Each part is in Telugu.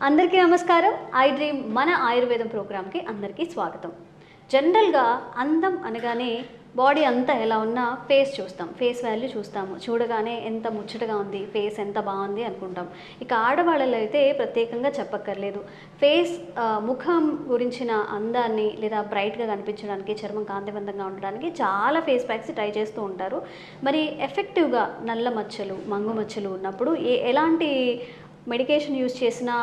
అందరికీ నమస్కారం. ఐ డ్రీమ్ మన ఆయుర్వేదం ప్రోగ్రామ్కి అందరికీ స్వాగతం. జనరల్గా అందం అనగానే బాడీ అంతా ఎలా ఉన్నా ఫేస్ చూస్తాం, ఫేస్ వాల్యూ చూస్తాము. చూడగానే ఎంత ముచ్చటగా ఉంది, ఫేస్ ఎంత బాగుంది అనుకుంటాం. ఇక ఆడవాళ్ళలో అయితే ప్రత్యేకంగా చెప్పక్కర్లేదు. ఫేస్ ముఖం గురించిన అందాన్ని లేదా బ్రైట్గా కనిపించడానికి, చర్మం కాంతివంతంగా ఉండడానికి చాలా ఫేస్ ప్యాక్స్ ట్రై చేస్తూ ఉంటారు. మరి ఎఫెక్టివ్గా నల్ల మచ్చలు, మంగు మచ్చలు ఉన్నప్పుడు ఎలాంటి మెడికేషన్ యూజ్ చేసినా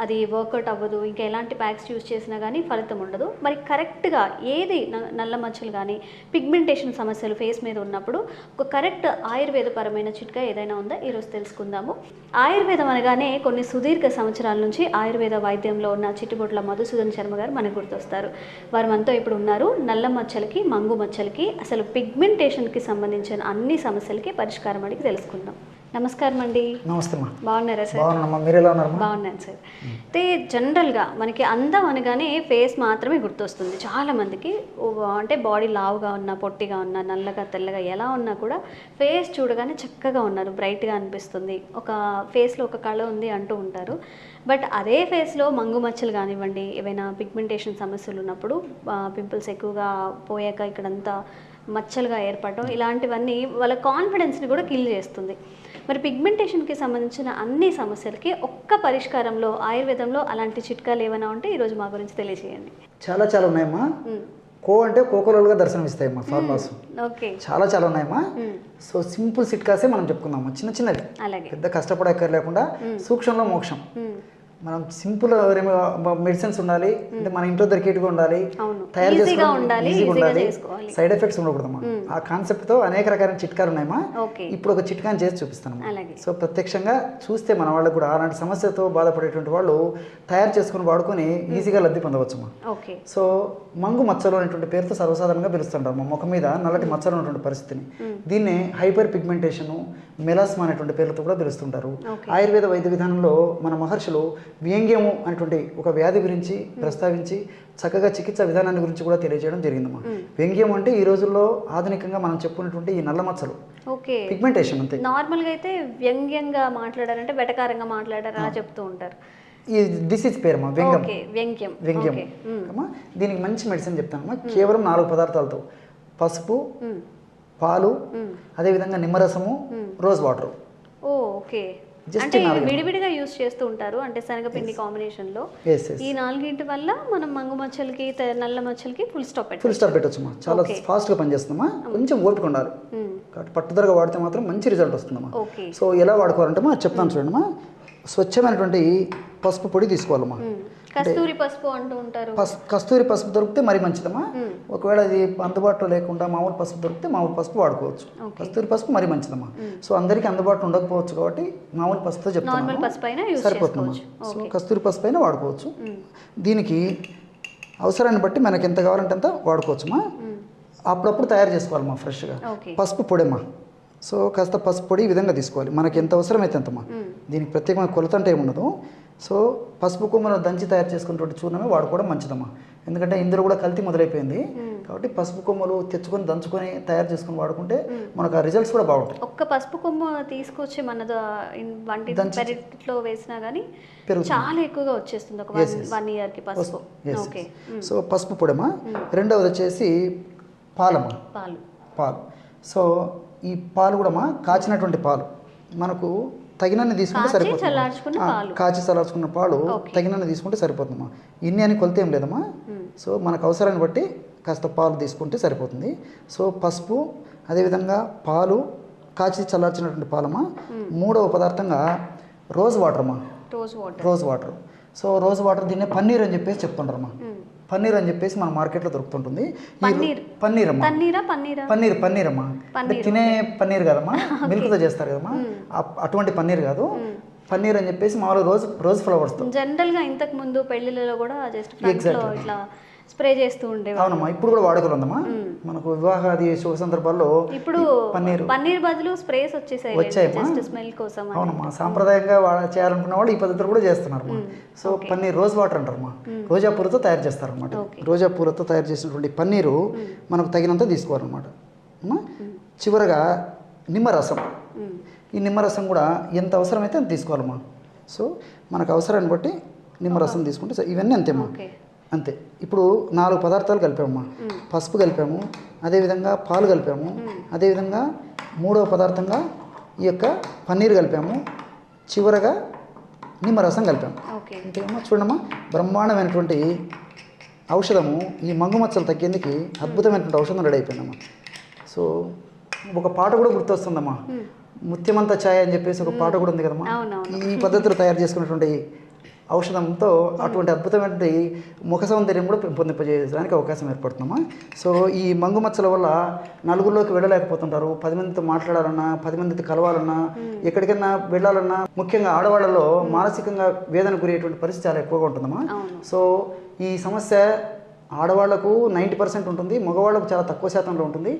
అది వర్కౌట్ అవ్వదు, ఇంకా ఎలాంటి ప్యాక్స్ యూజ్ చేసినా కానీ ఫలితం ఉండదు. మరి కరెక్ట్గా ఏది నల్ల మచ్చలు కానీ పిగ్మెంటేషన్ సమస్యలు ఫేస్ మీద ఉన్నప్పుడు ఒక కరెక్ట్ ఆయుర్వేదపరమైన చిట్కా ఏదైనా ఉందా ఈరోజు తెలుసుకుందాము. ఆయుర్వేదం అనగానే కొన్ని సుదీర్ఘ సంవత్సరాల నుంచి ఆయుర్వేద వైద్యంలో ఉన్న చిట్టుబొట్ల మధుసూదన్ శర్మ గారు మనకు గుర్తొస్తారు. వారు మనతో ఇప్పుడు ఉన్నారు. నల్ల మచ్చలకి, మంగు మచ్చలకి, అసలు పిగ్మెంటేషన్కి సంబంధించిన అన్ని సమస్యలకి పరిష్కారం అడిగి తెలుసుకుందాం. నమస్కారం అండి. నమస్తే. బాగున్నారా సార్? బాగున్నాను సార్. అయితే జనరల్గా మనకి అందం అనగానే ఫేస్ మాత్రమే గుర్తొస్తుంది చాలామందికి. అంటే బాడీ లావుగా ఉన్నా, పొట్టిగా ఉన్నా, నల్లగా తెల్లగా ఎలా ఉన్నా కూడా ఫేస్ చూడగానే చక్కగా ఉన్నారు, బ్రైట్గా అనిపిస్తుంది, ఒక ఫేస్లో ఒక కళ ఉంది అంటూ ఉంటారు. బట్ అదే ఫేస్లో మంగు మచ్చలు కానివ్వండి, ఏవైనా పిగ్మెంటేషన్ సమస్యలు ఉన్నప్పుడు, పింపుల్స్ ఎక్కువగా పోయాక ఇక్కడంతా మచ్చలుగా ఏర్పడటం, ఇలాంటివన్నీ వాళ్ళ కాన్ఫిడెన్స్ని కూడా కిల్ చేస్తుంది. మరి పిగ్మెంటేషన్కి సంబంధించిన అన్ని సమస్యలకి ఒక్క పరిష్కారంలో ఆయుర్వేదంలో అలాంటి చిట్కాలు ఏమైనా ఉంటే ఈరోజు మా గురించి తెలియజేయండి. చాలా ఉన్నాయమ్మా. కో అంటే కోకోలుగా దర్శనం ఇస్తాయమ్మా ఫార్ములాస్. ఓకే, చాలా ఉన్నాయమ్మా. సో సింపుల్ చిట్కాసే మనం చెప్పుకుందామా, చిన్నవి, పెద్ద కష్టపడే లేకుండా సూక్ష్మంలో మోక్షం. మనం సింపుల్ మెడిసిన్స్ ఉండాలి, అంటే మన ఇంట్లో దొరికేట్టుగా ఉండాలి, తయారు చేసుకోవాలి, ఈజీగా ఉండాలి, సైడ్ ఎఫెక్ట్స్ ఉండకూడదమ్మా. ఆ కాన్సెప్ట్తో అనేక రకాల చిట్కాలు ఉన్నాయమ్మా. ఇప్పుడు ఒక చిట్కాని చేసి చూపిస్తాను. సో ప్రత్యక్షంగా చూస్తే మన వాళ్ళకు కూడా అలాంటి సమస్యతో బాధపడేటువంటి వాళ్ళు తయారు చేసుకుని వాడుకొని ఈజీగా లబ్ధి పొందవచ్చమ్మా. సో మంగు మచ్చలు అనేటువంటి పేరుతో సర్వసాధారణంగా పిలుస్తుంటారు మా ముఖం మీద నల్లటి మచ్చలు ఉన్నటువంటి పరిస్థితిని. దీన్నే హైపర్ పిగ్మెంటేషన్, మెలాస్మా అనేటువంటి పేర్లతో కూడా పిలుస్తుంటారు. ఆయుర్వేద వైద్య విధానంలో మన మహర్షులు వ్యంగ్యము అనేటువంటి ఒక వ్యాధి గురించి ప్రస్తావించి చక్కగా చికిత్సా విధానాన్ని గురించి కూడా తెలియజేయడం జరిగిందమ్మా. వ్యంగ్యం అంటే ఈ రోజుల్లో ఆధునికంగా మనం చెప్పుకున్నటువంటి ఈ నల్ల మచ్చలు, పిగ్మెంటేషన్. అంతే. నార్మల్గా అయితే వ్యంగ్యంగా మాట్లాడారంటే వెటకారంగా మాట్లాడారా చెప్తూ ఉంటారు. ఈ డిసీజ్ పేరమ్మా వ్యంగ్యం. దీనికి మంచి మెడిసిన్ చెప్తానమ్మా. కేవలం 4 పదార్థాలతో, పసుపు, పాలు, అదేవిధంగా నిమ్మరసము, రోజ్ వాటర్. అంటే విడివిడిగా యూజ్ చేస్తూ ఉంటారు, అంటే శనగపిండి కాంబినేషన్ లో. ఈ 4 వల్ల మనం మంగు మచ్చలకి, నల్ల మచ్చలకి ఫుల్ స్టాప్ పెట్టొచ్చమ్మా. చాలా ఫాస్ట్ గా పనిచేస్తుందమ్మా. కొంచెం ఓపిక ఉండాలి, కాబట్టి పట్టుదలగా వాడితే మాత్రం మంచి రిజల్ట్ వస్తుందమ్మా. సో ఎలా వాడుకోవాలంటే చెప్తాను చూడమ్మా. స్వచ్ఛమైనటువంటి పసుపు పొడి తీసుకోవాలమ్మా. కస్తూరి పసుపు అంటూ ఉంటారు. కస్తూరి పసుపు దొరికితే మరి మంచిదమ్మా. ఒకవేళ అది అందుబాటులో లేకుండా మామూలు పసుపు దొరికితే మామూలు పసుపు వాడుకోవచ్చు. కస్తూరి పసుపు మరి మంచిదమ్మా. సో అందరికీ అందుబాటులో ఉండకపోవచ్చు కాబట్టి మామూలు పసుపుతో చెప్తాను, సరిపోతుందమ్మా. సో కస్తూరి పసుపు అయినా వాడుకోవచ్చు. దీనికి అవసరాన్ని బట్టి మనకి ఎంత కావాలంటే అంత వాడుకోవచ్చమ్మా. అప్పుడప్పుడు తయారు చేసుకోవాలమ్మా ఫ్రెష్గా. పసుపు పొడమ్మా. సో కాస్త పసుపు పొడి ఈ విధంగా తీసుకోవాలి, మనకి ఎంత అవసరమైతే అంతమ్మా. దీనికి ప్రత్యేకమైన కొలత అంటే ఏముండదు. సో పసుపు కొమ్మను దంచి తయారు చేసుకున్నటువంటి చూర్ణమే వాడుకోవడం మంచిదమ్మా. ఎందుకంటే ఇందులో కూడా కల్తీ మొదలైపోయింది కాబట్టి పసుపు కొమ్మలు తెచ్చుకొని దంచుకొని తయారు చేసుకుని వాడుకుంటే మనకు ఆ రిజల్ట్స్ కూడా బాగుంటాయి. ఒక్క పసుపు కొమ్మ తీసుకొచ్చి మన వంటిలో వేసినా కానీ చాలా ఎక్కువగా వచ్చేస్తుంది ఒక 1 yearకి పసుపు. సో పసుపు పొడమ్మా. రెండవది వచ్చేసి పాలమ్మా. పాలు. సో ఈ పాలు కూడా కాచినటువంటి పాలు మనకు తగినన్ని తీసుకుంటే సరిపోతుంది. కాచి చల్లార్చుకున్న పాలు తగినన్ని తీసుకుంటే సరిపోతుందమ్మా. ఇన్ని అని కొలితే ఏం లేదమ్మా. సో మనకు అవసరాన్ని బట్టి కాస్త పాలు తీసుకుంటే సరిపోతుంది. సో పసుపు, అదేవిధంగా పాలు, కాచి చల్లార్చినటువంటి పాలమ్మా. మూడవ పదార్థంగా రోజ్ వాటర్ అమ్మా. Rose water. So rose water దీన్నే పన్నీర్ అని చెప్పేసి చెప్తుంటారమ్మా. పన్నీర్ అని చెప్పేసి మన మార్కెట్లో దొరుకుతుంటుంది. పన్నీర్ అమ్మా. పన్నీర్ అమ్మా. అంటే తినే పన్నీర్ కదమ్మా, మిల్క్తో చేస్తారు కదమ్మా, అటువంటి పన్నీర్ కాదు. పన్నీర్ అని చెప్పేసి మామూలుగా రోజ్ ఫ్లవర్స్ జనరల్ గా ఇంతకు ముందు పెళ్లిళ్ళలో కూడా జస్ట్ ఇట్లా స్ప్రే చేస్తూ ఉండేవి. అవునమ్మా. ఇప్పుడు కూడా వాడుకలు ఉందమ్మా. మనకు వివాహాది శుభ సందర్భాల్లో ఇప్పుడు పన్నీర్ బదులు స్ప్రేస్ వచ్చాయమ్మా, స్మెల్ కోసం. అవునమ్మా. సాంప్రదాయంగా చేయాలనుకున్న వాళ్ళు ఈ పద్ధతులు కూడా చేస్తున్నారు. సో పన్నీర్ రోజ్ వాటర్ అంటారమ్మా. రోజా పూలతో తయారు చేస్తారనమాట. రోజా పూలతో తయారు చేసినటువంటి పన్నీరు మనకు తగినంత తీసుకోవాలన్నమాట. చివరగా నిమ్మరసం. ఈ నిమ్మరసం కూడా ఎంత అవసరమైతే అంత తీసుకోవాలమ్మా. సో మనకు అవసరాన్ని బట్టి నిమ్మరసం తీసుకుంటే ఇవన్నీ అంతేమ్మా. అంతే. ఇప్పుడు 4 పదార్థాలు కలిపామమ్మా. పసుపు కలిపాము, అదేవిధంగా పాలు కలిపాము, అదేవిధంగా 3వ పదార్థంగా ఈ యొక్క పన్నీర్ కలిపాము, చివరగా నిమ్మరసం కలిపాము. ఇంకేమో చూడమ్మా, బ్రహ్మాండమైనటువంటి ఔషధము ఈ మంగుమచ్చలు తగ్గేందుకు అద్భుతమైనటువంటి ఔషధం రెడీ అయిపోయిందమ్మా. సో ఒక పాట కూడా గుర్తొస్తుందమ్మా, ముత్యమంత ఛాయ్ అని చెప్పేసి ఒక పాట కూడా ఉంది కదమ్మా. ఈ పద్ధతిలో తయారు చేసుకున్నటువంటి ఔషధంతో అటువంటి అద్భుతమైన ముఖ సౌందర్యం కూడా పెంపొందింపజేయడానికి అవకాశం ఏర్పడుతుందమ్మా. సో ఈ మంగుమచ్చల వల్ల నలుగురిలోకి వెళ్ళలేకపోతుంటారు. 10 మందితో మాట్లాడాలన్నా, 10 మందితో కలవాలన్నా, ఎక్కడికైనా వెళ్ళాలన్నా, ముఖ్యంగా ఆడవాళ్ళలో మానసికంగా వేదన గురయ్యేటువంటి పరిస్థితి చాలా ఎక్కువగా ఉంటుందమ్మా. సో ఈ సమస్య ఆడవాళ్లకు 90% ఉంటుంది, మగవాళ్ళకు చాలా తక్కువ శాతంలో ఉంటుంది.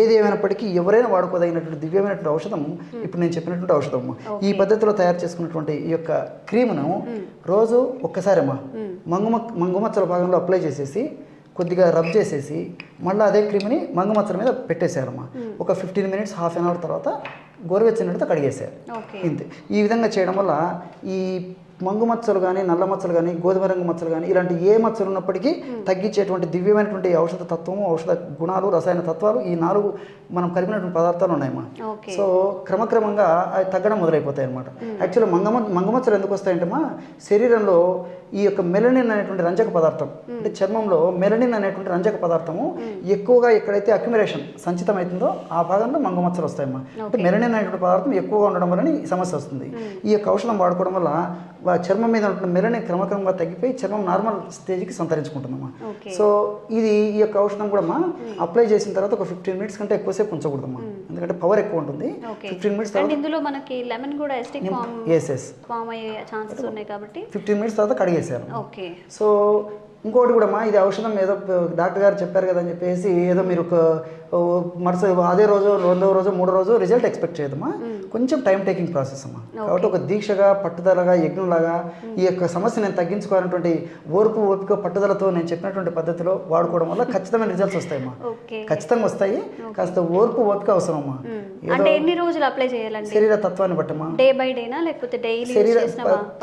ఏది ఏమైనప్పటికీ ఎవరైనా వాడుకోదగినటువంటి దివ్యమైనటువంటి ఔషధం ఇప్పుడు నేను చెప్పినటువంటి ఔషధం. ఈ పద్ధతిలో తయారు చేసుకున్నటువంటి ఈ యొక్క క్రీమును రోజు ఒక్కసారమ్మా మంగుమచ్చల భాగంలో అప్లై చేసేసి కొద్దిగా రబ్ చేసేసి మళ్ళీ అదే క్రీమ్ని మంగుమచ్చల మీద పెట్టేశారమ్మా. ఒక 15 మినిట్స్, హాఫ్ అన్ అవర్ తర్వాత గోరువెచ్చనితో కడిగేశారు. ఇంతే. ఈ విధంగా చేయడం వల్ల ఈ మంగు మచ్చలు కానీ, నల్ల మచ్చలు కానీ, గోధుమ రంగు మచ్చలు కానీ, ఇలాంటి ఏ మచ్చలు ఉన్నప్పటికీ తగ్గించేటువంటి దివ్యమైనటువంటి ఔషధ తత్వము, ఔషధ గుణాలు, రసాయన తత్వాలు ఈ 4 మనం కలిపినటువంటి పదార్థాలు ఉన్నాయమ్మా. సో క్రమక్రమంగా అవి తగ్గడం మొదలైపోతాయి అనమాట. యాక్చువల్గా మంగుమచ్చలు ఎందుకు వస్తాయంటమ్మా, శరీరంలో ఈ యొక్క మెలనిన్ అనేటువంటి రంజక పదార్థం, అంటే చర్మంలో మెలనిన్ అనేటువంటి రంజక పదార్థము ఎక్కువగా ఎక్కడైతే అక్యుమిలేషన్ సంచితం అవుతుందో ఆ భాగంలో మంగుమచ్చలు వస్తాయమ్మా. అంటే మెలనిన్ అనేటువంటి పదార్థం ఎక్కువగా ఉండడం వల్ల ఈ సమస్య వస్తుంది. ఈ యొక్క ఔషధం వాడుకోవడం వల్ల చర్మం మీద ఉన్న మెలనిన్ క్రమక్రమంగా తగ్గిపోయి చర్మం నార్మల్ స్టేజ్కి సంతరించుకుంటుందమ్మా. సో ఇది ఈ యొక్క ఔషధం కూడా అప్లై చేసిన తర్వాత ఒక 15 మినిట్స్ కంటే ఎక్కువసేపు ఉంచకూడదమ్మా, ఎందుకంటే పవర్ ఎక్కువ ఉంటుంది. 15 మినిట్స్ తర్వాత ఇందులో మనకి లెమన్ కూడా ఫామ్ అయ్యే ఛాన్సెస్ ఉన్నాయి కాబట్టి 15 మినిట్స్ తర్వాత కడిగేసారు. సో ఇంకోటి కూడా ఇది ఔషధం ఏదో డాక్టర్ గారు చెప్పారు కదా అని చెప్పేసి ఏదో మీరు అదే రోజు, 2వ రోజు, 3వ రోజు రిజల్ట్ ఎక్స్పెక్ట్ చేయదమ్మా. కొంచెం టైం టేకింగ్ ప్రాసెస్ అమ్మా. కాబట్టి ఒక దీక్షగా, పట్టుదలగా, యజ్ఞంలాగా ఈ యొక్క సమస్య నేను తగ్గించుకోవాలన్నటువంటి ఓర్పు, ఓపిక, పట్టుదలతో నేను చెప్పినటువంటి పద్ధతిలో వాడుకోవడం వల్ల ఖచ్చితమైన రిజల్ట్స్ వస్తాయమ్మా. ఖచ్చితంగా వస్తాయి. కాస్త ఓర్పు, ఓపిక అవసరమా. ఎన్ని రోజులు అప్లై చేయాలండి? శరీర తత్వాన్ని బట్టమ్మా. డే బై డేనా లేకపోతే డైలీ? శరీర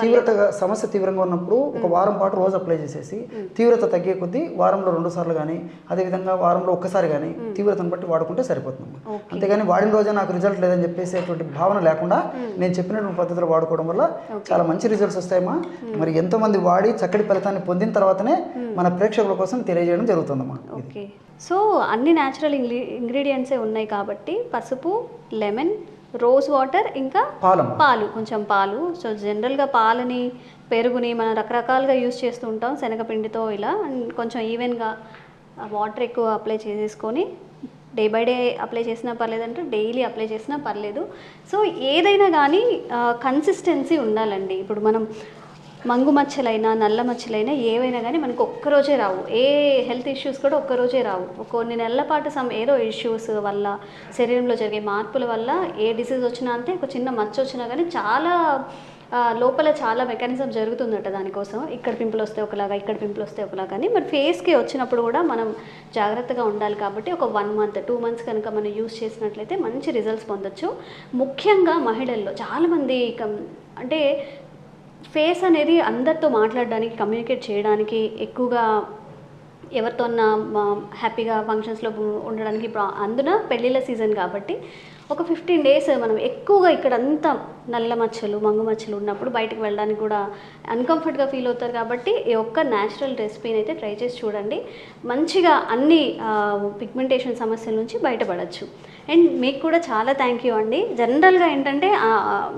తీవ్రతగా సమస్య తీవ్రంగా ఉన్నప్పుడు ఒక వారం పాటు రోజు అప్లై చేసేసి తీవ్రత తగ్గే కొద్దీ వారంలో 2 సార్లు కానీ, అదేవిధంగా వారంలో ఒక్కసారి కానీ తీవ్రతను బట్టి వాడుకుంటే సరిపోతుంది. అంతేగాని వాడిన రోజే నాకు రిజల్ట్ లేదని చెప్పేసి అటువంటి భావన లేకుండా నేను చెప్పినటువంటి పద్ధతిలో వాడుకోవడం వల్ల చాలా మంచి రిజల్ట్స్ వస్తాయమ్మా. మరి ఎంతో మంది వాడి చక్కటి ఫలితాన్ని పొందిన తర్వాతనే మన ప్రేక్షకుల కోసం తెలియజేయడం జరుగుతుందమ్మా. సో అన్ని న్యాచురల్ ఇంగ్రీడియంట్సే ఉన్నాయి కాబట్టి పసుపు, లెమన్, రోజ్ వాటర్, ఇంకా పాలు, కొంచెం పాలు. సో జనరల్గా పాలని, పెరుగుని మనం రకరకాలుగా యూజ్ చేస్తూ ఉంటాం శనగపిండితో. ఇలా కొంచెం ఈవెన్గా వాటర్ ఎక్కువ అప్లై చేసేసుకొని డే బై డే అప్లై చేసినా పర్లేదంటే డైలీ అప్లై చేసినా పర్లేదు. సో ఏదైనా కానీ కన్సిస్టెన్సీ ఉండాలండి. ఇప్పుడు మనం మంగు మచ్చలైనా, నల్ల మచ్చలైనా ఏవైనా కానీ మనకు ఒక్కరోజే రావు. ఏ హెల్త్ ఇష్యూస్ కూడా ఒక్కరోజే రావు. కొన్ని నెలల పాటు ఏదో ఇష్యూస్ వల్ల, శరీరంలో జరిగే మార్పుల వల్ల ఏ డిసీజ్ వచ్చినా అంతే, ఒక చిన్న మచ్చ వచ్చినా కానీ చాలా లోపల చాలా మెకానిజం జరుగుతుందట దానికోసం. ఇక్కడ పింపుల్ వస్తే ఒకలాగా, ఇక్కడ పింపుల్ వస్తే ఒకలాగా. కానీ మరి ఫేస్కి వచ్చినప్పుడు కూడా మనం జాగ్రత్తగా ఉండాలి. కాబట్టి ఒక 1 మంత్, 2 మంత్స్ కనుక మనం యూస్ చేసినట్లయితే మంచి రిజల్ట్స్ పొందొచ్చు. ముఖ్యంగా మహిళల్లో చాలామంది అంటే ఫేస్ అనేది అందరితో మాట్లాడడానికి, కమ్యూనికేట్ చేయడానికి, ఎక్కువగా ఎవరితోన్నా హ్యాపీగా ఫంక్షన్స్లో ఉండడానికి, ఇప్పుడు అందున పెళ్ళిళ్ళ సీజన్ కాబట్టి ఒక 15 డేస్ మనం ఎక్కువగా ఇక్కడంతా నల్ల మచ్చలు, మంగు మచ్చలు ఉన్నప్పుడు బయటకు వెళ్ళడానికి కూడా అన్కంఫర్ట్గా ఫీల్ అవుతారు. కాబట్టి ఈ ఒక్క న్యాచురల్ రెసిపీని అయితే ట్రై చేసి చూడండి. మంచిగా అన్ని పిగ్మెంటేషన్ సమస్యల నుంచి బయటపడచ్చు. అండ్ మీకు కూడా చాలా థ్యాంక్ యూ అండి. జనరల్గా ఏంటంటే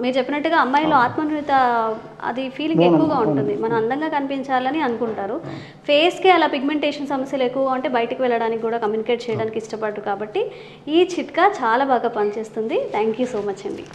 మీరు చెప్పినట్టుగా అమ్మాయిలో ఆత్మన్యూనత అది ఫీలింగ్ ఎక్కువగా ఉంటుంది. మనం అందంగా కనిపించాలని అనుకుంటారు. ఫేస్కి అలా పిగ్మెంటేషన్ సమస్యలు ఎక్కువగా ఉంటే బయటకు వెళ్ళడానికి కూడా, కమ్యూనికేట్ చేయడానికి ఇష్టపడరు. కాబట్టి ఈ చిట్కా చాలా బాగా పనిచేస్తుంది. థ్యాంక్ యూ సో మచ్ అండి.